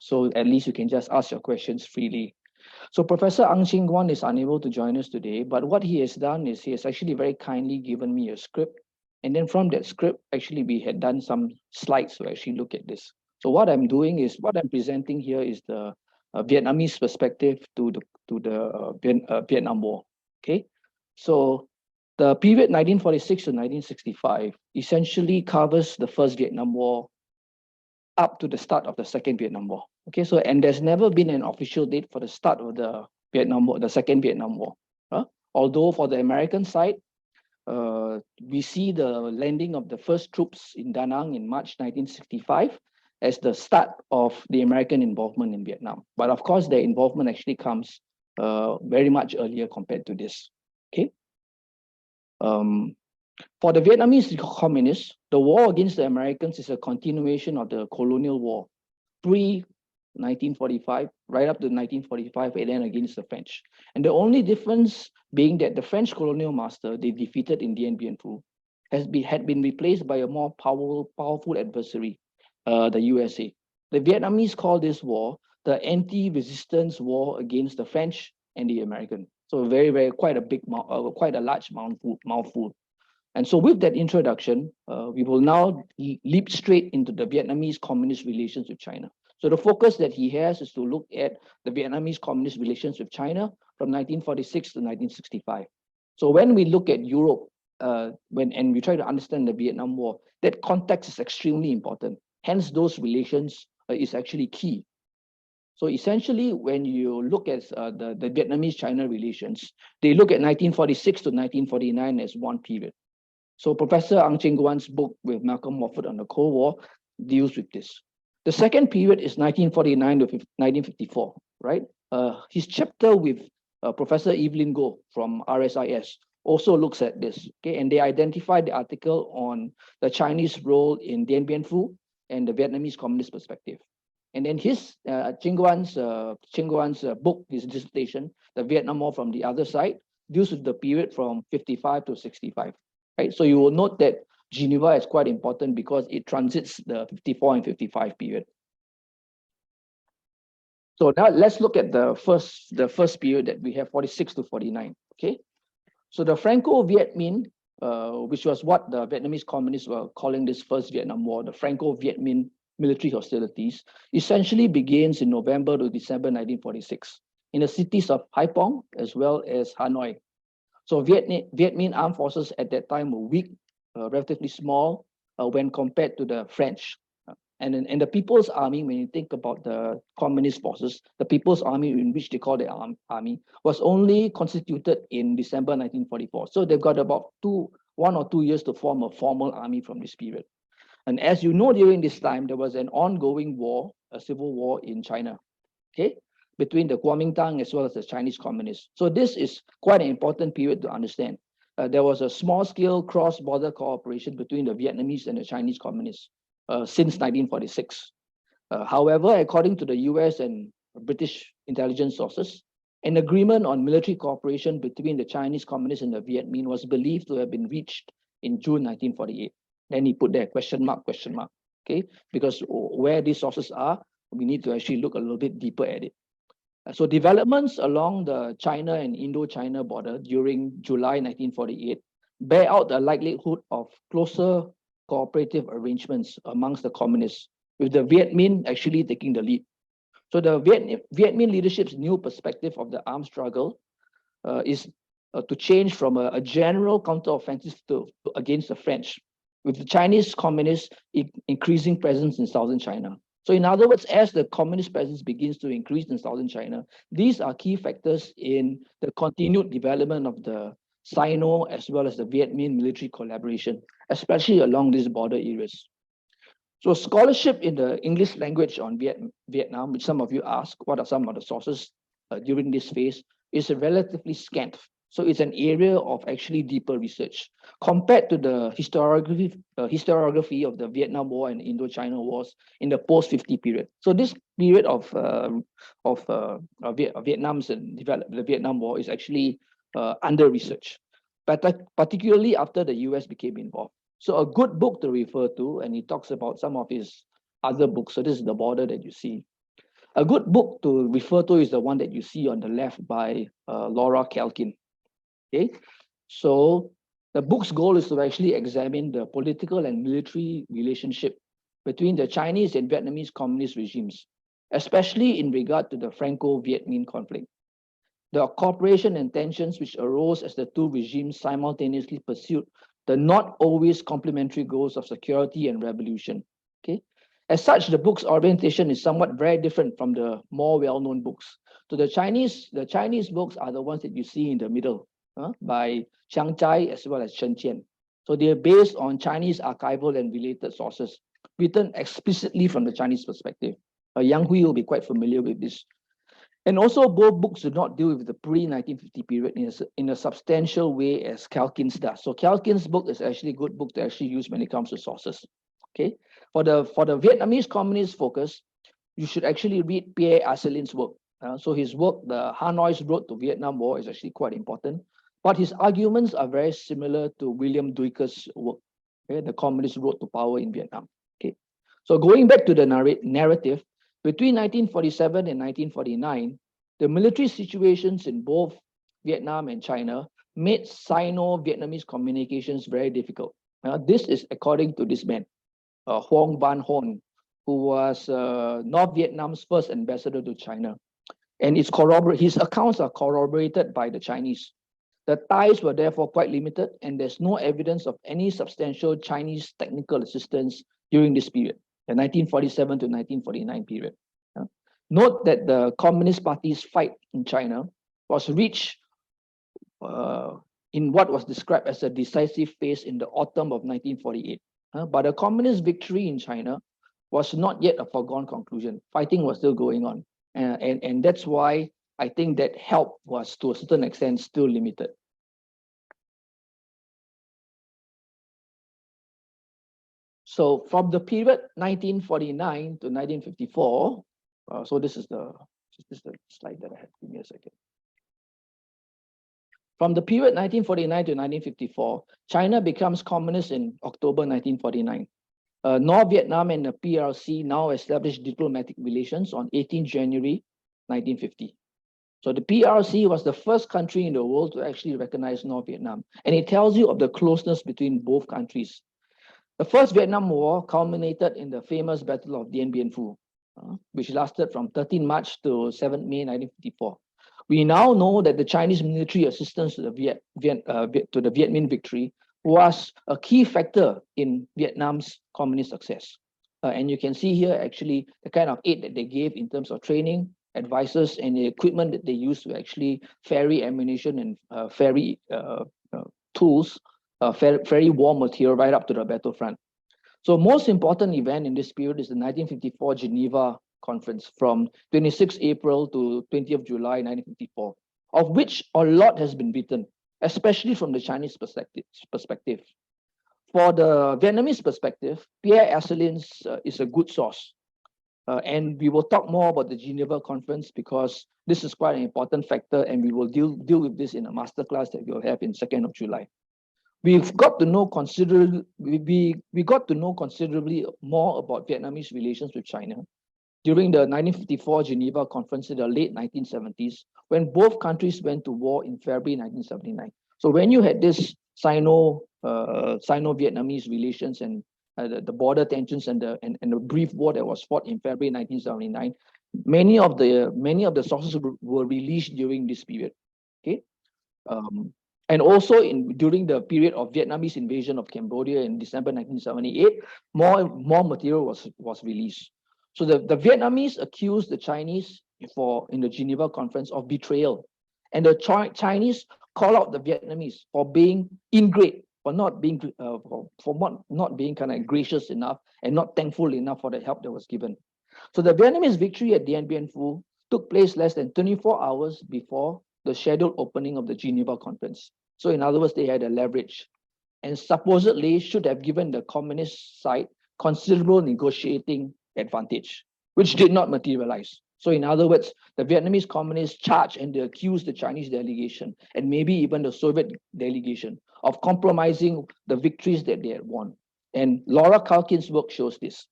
so at least you can just ask your questions freely. So Professor Ang Cheng Guan is unable to join us today, but what he has done is he has actually very kindly given me a script. And then from that script, actually, we had done some slides to actually look at this. So what I'm doing is, what I'm presenting here is the Vietnamese perspective to the Vietnam War. Okay, so the period 1946 to 1965 essentially covers the first Vietnam War up to the start of the second Vietnam War. Okay, so and there's never been an official date for the start of the Vietnam War, the second Vietnam War. Although for the American side, we see the landing of the first troops in Da Nang in March 1965 as the start of the American involvement in Vietnam. But of course, their involvement actually comes very much earlier compared to this. Okay. For the Vietnamese communists, the war against the Americans is a continuation of the colonial war, pre-1945, right up to 1945, and then against the French. And the only difference being that the French colonial master they defeated in Dien Bien Phu had been replaced by a more powerful adversary, the USA. The Vietnamese call this war the anti-resistance war against the French and the American. So quite a large mouthful. And so with that introduction, we will now leap straight into the Vietnamese communist relations with China. So the focus that he has is to look at the Vietnamese communist relations with China from 1946 to 1965. So when we look at Europe, and we try to understand the Vietnam War, that context is extremely important. Hence, those relations is actually key. So essentially, when you look at the Vietnamese-China relations, they look at 1946 to 1949 as one period. So Professor Ang Cheng Guan's book with Malcolm Moffat on the Cold War deals with this. The second period is 1949 to 1954, right? His chapter with Professor Evelyn Goh from RSIS also looks at this, okay? And they identified the article on the Chinese role in Dien Bien Phu and the Vietnamese communist perspective. And then his Cheng Guan's book, his dissertation, The Vietnam War from the Other Side, deals with the period from 55 to 65. Right? So you will note that Geneva is quite important because it transits the 54 and 55 period. So now let's look at the first period that we have, 46 to 49. Okay. So the Franco-Viet Minh, which was what the Vietnamese communists were calling this first Vietnam War, the Franco-Viet Minh military hostilities, essentially begins in November to December 1946 in the cities of Haiphong as well as Hanoi. So Viet Minh armed forces at that time were weak, relatively small when compared to the French. And the People's Army, when you think about the communist forces, the People's Army, in which they call the army, was only constituted in December 1944. So they've got about 1 or 2 years to form a formal army from this period. And as you know, during this time, there was an ongoing war, a civil war in China. Okay, between the Kuomintang as well as the Chinese communists. So this is quite an important period to understand. There was a small-scale cross-border cooperation between the Vietnamese and the Chinese communists since 1946. However, according to the US and British intelligence sources, an agreement on military cooperation between the Chinese communists and the Viet Minh was believed to have been reached in June 1948. Then he put there question mark, okay? Because where these sources are, we need to actually look a little bit deeper at it. So developments along the China and Indo-China border during July 1948 bear out the likelihood of closer cooperative arrangements amongst the communists, with the Viet Minh actually taking the lead. So the Viet Minh leadership's new perspective of the armed struggle is to change from a general counteroffensive against the French, with the Chinese communists increasing presence in southern China. So in other words, as the communist presence begins to increase in southern China, these are key factors in the continued development of the Sino as well as the Viet Minh military collaboration, especially along these border areas. So scholarship in the English language on Vietnam, which some of you ask, what are some of the sources during this phase, is relatively scant. So it's an area of actually deeper research compared to the historiography of the Vietnam War and Indo-China wars in the post-50 period. So this period of Vietnam's and the Vietnam War is actually under research, particularly after the US became involved. So a good book to refer to, and he talks about some of his other books. So this is the border that you see. A good book to refer to is the one that you see on the left by Laura Kalkin. Okay, so the book's goal is to actually examine the political and military relationship between the Chinese and Vietnamese communist regimes, especially in regard to the Franco-Vietnamese conflict. The cooperation and tensions which arose as the two regimes simultaneously pursued the not always complementary goals of security and revolution. Okay, as such, the book's orientation is somewhat very different from the more well-known books. So the Chinese books are the ones that you see in the middle, by Chiang Chai as well as Chen Qian. So they are based on Chinese archival and related sources, written explicitly from the Chinese perspective. Yang Hui will be quite familiar with this. And also, both books do not deal with the pre-1950 period in a substantial way as Kalkin's does. So Kalkin's book is actually a good book to actually use when it comes to sources. Okay, for the Vietnamese communist focus, you should actually read Pierre Asselin's work. So his work, The Hanoi's Road to Vietnam War, is actually quite important. But his arguments are very similar to William Duiker's work, okay, The Communist Road to Power in Vietnam. Okay, so going back to the narrative, between 1947 and 1949, the military situations in both Vietnam and China made Sino-Vietnamese communications very difficult. This is according to this man, Hoang Van Hoan, who was North Vietnam's first ambassador to China. And his accounts are corroborated by the Chinese. The ties were therefore quite limited, and there's no evidence of any substantial Chinese technical assistance during this period, the 1947 to 1949 period. Note that the Communist Party's fight in China was reached in what was described as a decisive phase in the autumn of 1948. But a communist victory in China was not yet a foregone conclusion. Fighting was still going on. And that's why I think that help was, to a certain extent, still limited. So from the period 1949 to 1954, so this is the slide that I have. Give me a second. From the period 1949 to 1954, China becomes communist in October 1949. North Vietnam and the PRC now established diplomatic relations on 18 January 1950. So the PRC was the first country in the world to actually recognize North Vietnam. And it tells you of the closeness between both countries. The First Vietnam War culminated in the famous Battle of Dien, which lasted from 13 March to 7 May 1954. We now know that the Chinese military assistance to the Viet Minh victory was a key factor in Vietnam's communist success. And you can see here actually the kind of aid that they gave in terms of training, advices, and the equipment that they used to actually ferry ammunition and ferry tools, ferry war material right up to the battlefront. So most important event in this period is the 1954 Geneva Conference from 26 April to 20th July 1954, of which a lot has been written, especially from the Chinese perspective. For the Vietnamese perspective, Pierre Asselin's is a good source. And we will talk more about the Geneva Conference because this is quite an important factor, and we will deal with this in a masterclass that we'll have in 2nd of July. We've got to know considerably, we got to know considerably more about Vietnamese relations with China during the 1954 Geneva Conference in the late 1970s, when both countries went to war in February 1979. So when you had this Sino-Vietnamese relations and the border tensions and the brief war that was fought in February 1979, many of the sources were released during this period. Okay. And also during the period of Vietnamese invasion of Cambodia in December 1978, more material was released. So the Vietnamese accused the Chinese in the Geneva Conference of betrayal, and the Chinese call out the Vietnamese for being ingrate, for not being kind of gracious enough and not thankful enough for the help that was given. So the Vietnamese victory at Dien Bien Phu took place less than 24 hours before the scheduled opening of the Geneva Conference. So in other words, they had a leverage and supposedly should have given the communist side considerable negotiating advantage, which did not materialize. So in other words, the Vietnamese communists charged and they accused the Chinese delegation and maybe even the Soviet delegation of compromising the victories that they had won. And Laura Kalkin's work shows this.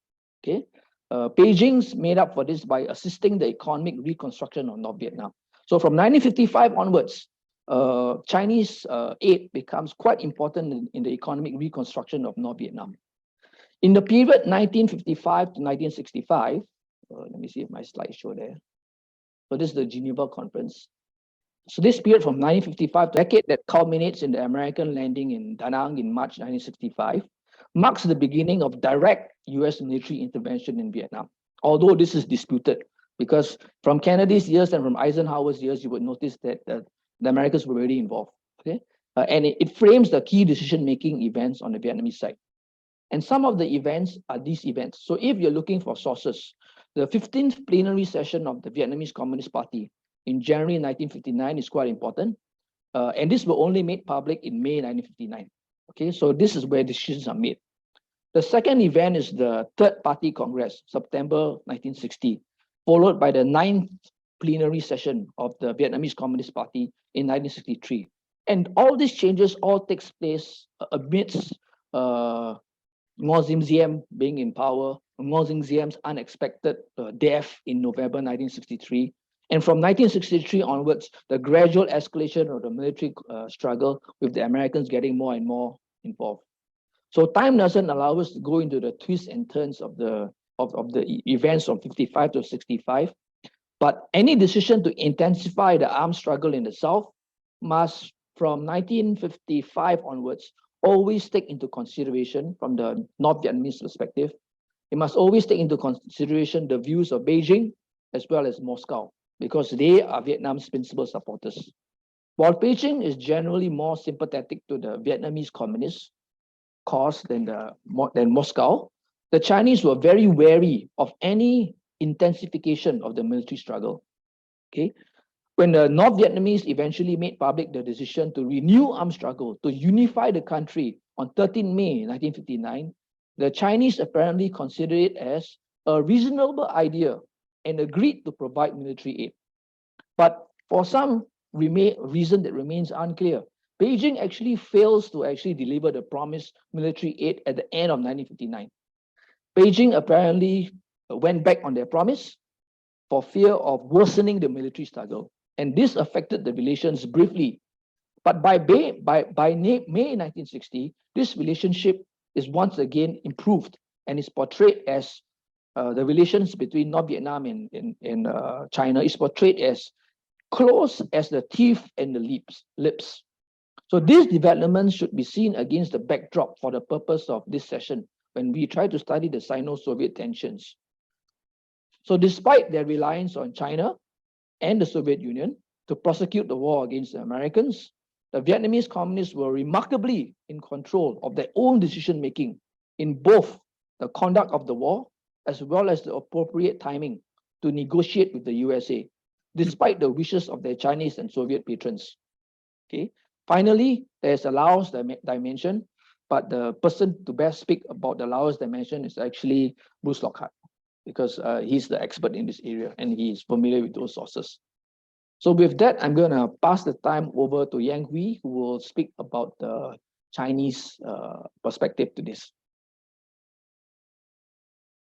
Okay. Beijing's made up for this by assisting the economic reconstruction of North Vietnam. So from 1955 onwards, Chinese aid becomes quite important in the economic reconstruction of North Vietnam. In the period 1955 to 1965, let me see if my slides show there. So this is the Geneva Conference. So this period from 1955, the decade that culminates in the American landing in Da Nang in March 1965, marks the beginning of direct US military intervention in Vietnam. Although this is disputed, because from Kennedy's years and from Eisenhower's years, you would notice that the Americans were already involved. Okay, and it frames the key decision-making events on the Vietnamese side. And some of the events are these events. So if you're looking for sources, the 15th plenary session of the Vietnamese Communist Party in January 1959 is quite important. And this were only made public in May 1959. Okay, so this is where decisions are made. The second event is the Third Party Congress, September 1960, followed by the 9th plenary session of the Vietnamese Communist Party in 1963. And all these changes all takes place amidst Ngo Dinh Diem being in power, Ngo Dinh Diem's unexpected death in November 1963. And from 1963 onwards, the gradual escalation of the military struggle with the Americans getting more and more involved. So time doesn't allow us to go into the twists and turns of the events from 55 to 65. But any decision to intensify the armed struggle in the South must, from 1955 onwards, always take into consideration, from the North Vietnamese perspective, it must always take into consideration the views of Beijing as well as Moscow, because they are Vietnam's principal supporters. While Beijing is generally more sympathetic to the Vietnamese communist cause than Moscow, the Chinese were very wary of any intensification of the military struggle. Okay, when the North Vietnamese eventually made public the decision to renew armed struggle to unify the country on 13 May 1959, the Chinese apparently considered it as a reasonable idea and agreed to provide military aid. But for some reason that remains unclear, Beijing actually fails to deliver the promised military aid at the end of 1959. Beijing apparently went back on their promise for fear of worsening the military struggle. And this affected the relations briefly. But by May 1960, this relationship is once again improved and is portrayed as the relations between North Vietnam and China is portrayed as close as the teeth and the lips. So these developments should be seen against the backdrop for the purpose of this session when we try to study the Sino-Soviet tensions. So despite their reliance on China and the Soviet Union to prosecute the war against the Americans, the Vietnamese communists were remarkably in control of their own decision-making in both the conduct of the war as well as the appropriate timing to negotiate with the USA, despite the wishes of their Chinese and Soviet patrons. Okay. Finally, there's a Laos dimension, but the person to best speak about the Laos dimension is actually Bruce Lockhart, because he's the expert in this area and he's familiar with those sources. So with that, I'm going to pass the time over to Yang Hui, who will speak about the Chinese perspective to this.